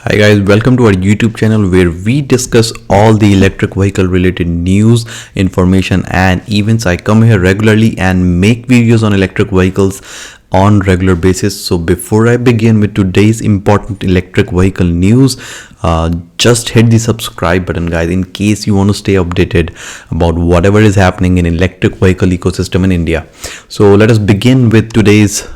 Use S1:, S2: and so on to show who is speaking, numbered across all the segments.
S1: Hi guys, welcome to our YouTube channel where we discuss all the electric vehicle related news, information and events. I come here regularly and make videos on electric vehicles on regular basis. So before I begin with today's important electric vehicle news, just hit the subscribe button guys in case you want to stay updated about whatever is happening in electric vehicle ecosystem in India. So let us begin with today's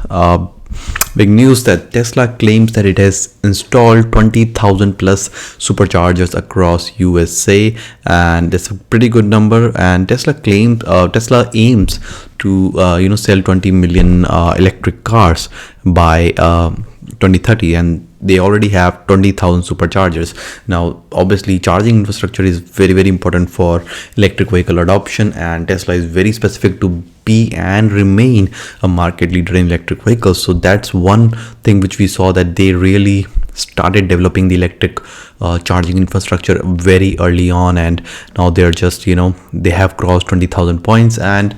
S1: big news that Tesla claims that it has installed 20,000 plus superchargers across USA, and that's a pretty good number. And Tesla aims to sell 20 million electric cars by 2030, and they already have 20,000 superchargers. Now obviously charging infrastructure is very important for electric vehicle adoption, and Tesla is very specific to be and remain a market leader in electric vehicles. So that's one thing which we saw, that they really started developing the electric charging infrastructure very early on, and now they're just they have crossed 20,000 points. And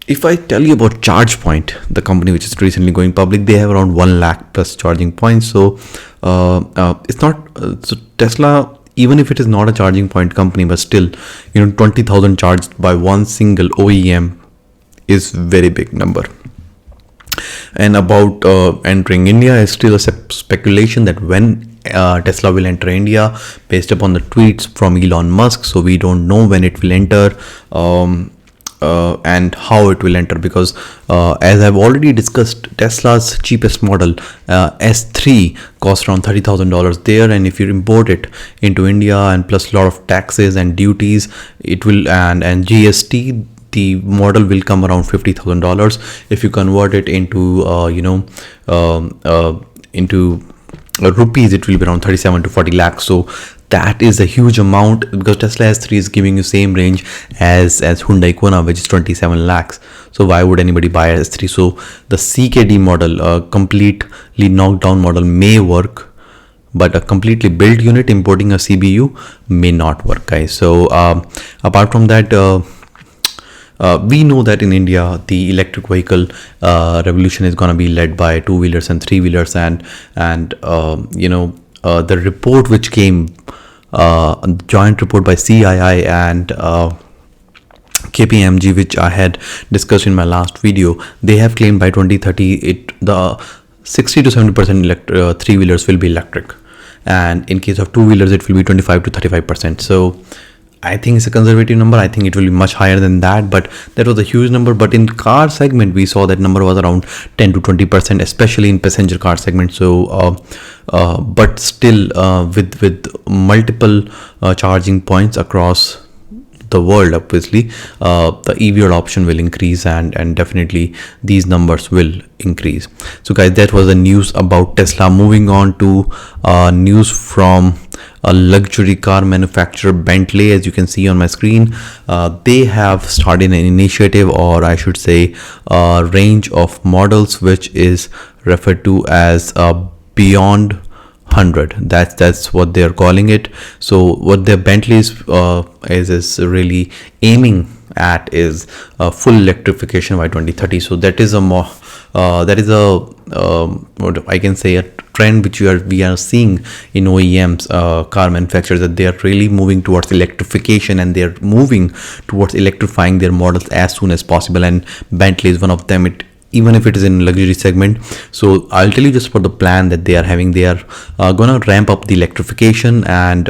S1: if I tell you about ChargePoint, the company which is recently going public, they have around 1 lakh plus charging points. So it's not so Tesla, even if it is not a charging point company, but still 20,000 charged by one single OEM is very big number. And about entering India, is still a speculation that when Tesla will enter India, based upon the tweets from Elon Musk. So we don't know when it will enter and how it will enter, because as I've already discussed, Tesla's cheapest model S3 costs around $30,000 there, and if you import it into India and plus a lot of taxes and duties, it will and GST, the model will come around $50,000. If you convert it into rupees, it will be around 37 to 40 lakhs. So that is a huge amount, because Tesla S3 is giving you same range as Hyundai Kona, which is 27 lakhs. So why would anybody buy S3? So the CKD model, a completely knocked down model, may work, but a completely built unit importing a CBU may not work, guys. So apart from that, we know that in India the electric vehicle revolution is going to be led by two-wheelers and three-wheelers, and the report which came, joint report by CII and KPMG, which I had discussed in my last video, they have claimed by 2030 the 60 to 70% three-wheelers will be electric, and in case of two-wheelers it will be 25 to 35%. So I think it's a conservative number. I think it will be much higher than that, but that was a huge number. But in car segment, we saw that number was around 10 to 20%, especially in passenger car segment. So but still with multiple charging points across the world, obviously the EV adoption will increase, and definitely these numbers will increase. So guys, that was the news about Tesla. Moving on to news from a luxury car manufacturer, Bentley. As you can see on my screen, they have started an initiative, or I should say a range of models, which is referred to as Beyond 100. That's what they're calling it. So what the Bentley is really aiming at is full electrification by 2030. So that is what I can say, a trend which we are seeing in OEMs, car manufacturers, that they are really moving towards electrification, and they are moving towards electrifying their models as soon as possible, and Bentley is one of them, even if it is in luxury segment. So I'll tell you just about the plan that they are having. They are gonna ramp up the electrification, and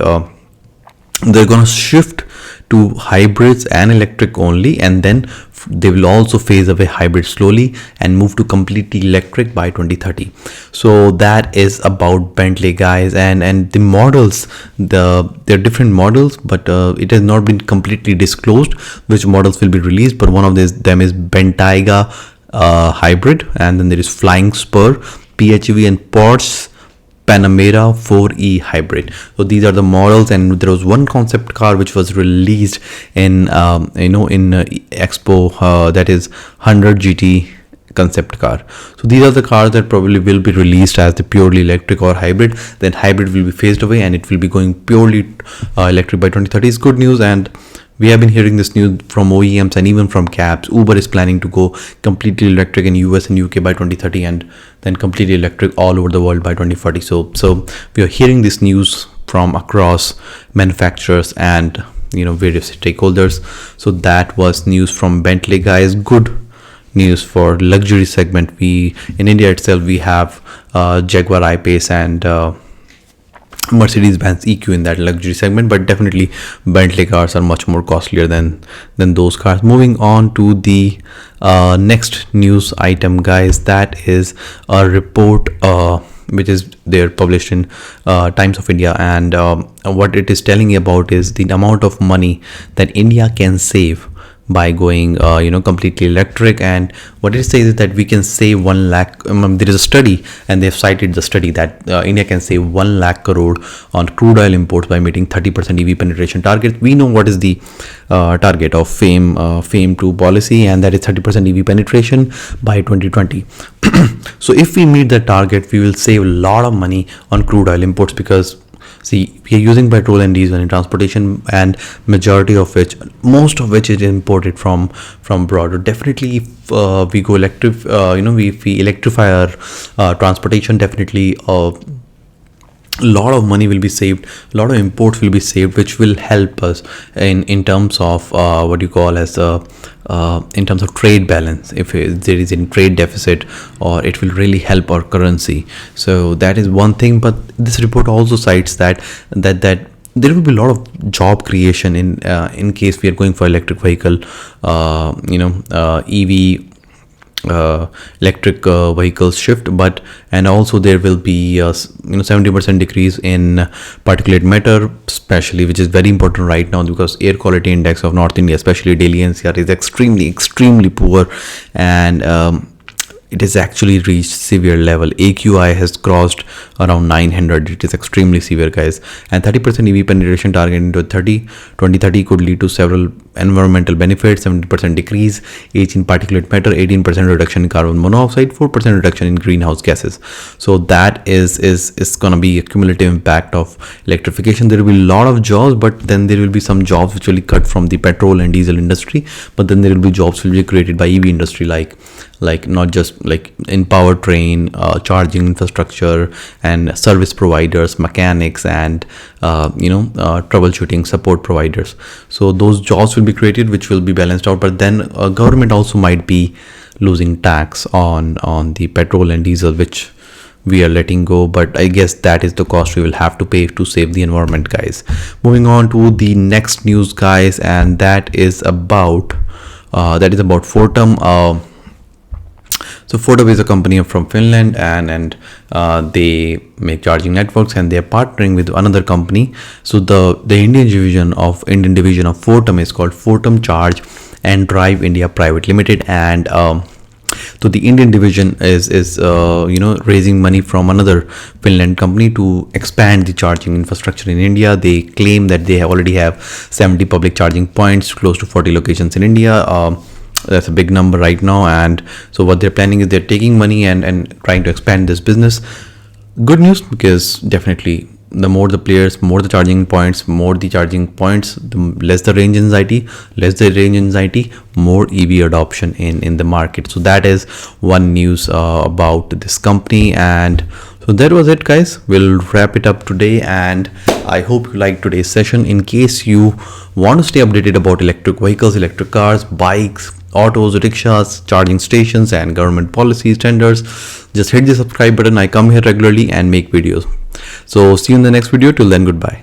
S1: they're gonna shift to hybrids and electric only, and then they will also phase away hybrid slowly and move to completely electric by 2030. So that is about Bentley, guys. And the models, there are different models, but it has not been completely disclosed which models will be released, but one of them is Bentayga Hybrid, and then there is Flying Spur, PHEV, and Porsche Panamera 4E Hybrid. So these are the models, and there was one concept car which was released in Expo, that is 100 GT concept car. So these are the cars that probably will be released as the purely electric or hybrid. Then hybrid will be phased away, and it will be going purely electric by 2030. Is good news, and we have been hearing this news from OEMs and even from cabs. Uber is planning to go completely electric in US and UK by 2030, and then completely electric all over the world by 2040. So we are hearing this news from across manufacturers and various stakeholders. So that was news from Bentley, guys. Good news for luxury segment. We in India itself, we have Jaguar I-Pace and Mercedes-Benz EQ in that luxury segment, but definitely Bentley cars are much more costlier than those cars. Moving on to the next news item, guys, that is a report which is there published in Times of India, and what it is telling about is the amount of money that India can save by going completely electric. And what it says is that we can save 1 lakh. There is a study, and they've cited the study that India can save 1 lakh crore on crude oil imports by meeting 30% EV penetration target. We know what is the target of FAME 2 policy, and that is 30% EV penetration by 2020. So if we meet the target, we will save a lot of money on crude oil imports, because see, we are using petrol and diesel in transportation, and most of which is imported from abroad. Definitely, if we go electric, if we electrify our transportation, definitely a lot of money will be saved, a lot of imports will be saved, which will help us in terms of what you call as in terms of trade balance. If there is a trade deficit, or it will really help our currency. So that is one thing. But this report also cites that there will be a lot of job creation in case we are going for electric vehicle, EV. Electric vehicles shift, and also there will be 70% decrease in particulate matter, especially, which is very important right now, because air quality index of North India, especially Delhi NCR, is extremely poor, and it has actually reached severe level. AQI has crossed around 900. It is extremely severe, guys. And 30% EV penetration target into 2030 could lead to several environmental benefits: 70% decrease in particulate matter, 18% reduction in carbon monoxide, 4% reduction in greenhouse gases. So that is going to be a cumulative impact of electrification. There will be a lot of jobs, but then there will be some jobs which will be cut from the petrol and diesel industry, but then there will be jobs will be created by EV industry, like not just like in powertrain, charging infrastructure, and service providers, mechanics, and troubleshooting support providers. So those jobs will be created, which will be balanced out. But then government also might be losing tax on the petrol and diesel, which we are letting go. But I guess that is the cost we will have to pay to save the environment, guys. Moving on to the next news, guys, and that is about Fortum. So Fortum is a company from Finland, and they make charging networks, and they are partnering with another company. So the Indian division of Fortum is called Fortum Charge and Drive India Private Limited, and so the Indian division is raising money from another Finland company to expand the charging infrastructure in India. They claim that they already have 70 public charging points, close to 40 locations in India. That's a big number right now, and so what they're planning is they're taking money and trying to expand this business. Good news, because definitely the more the players, more the charging points, the less the range anxiety, more EV adoption in the market. So that is one news about this company. And so that was it, guys. We'll wrap it up today, and I hope you liked today's session. In case you want to stay updated about electric vehicles, electric cars, bikes, autos, rickshaws, charging stations, and government policies, tenders, just hit the subscribe button. I come here regularly and make videos. So see you in the next video. Till then, goodbye.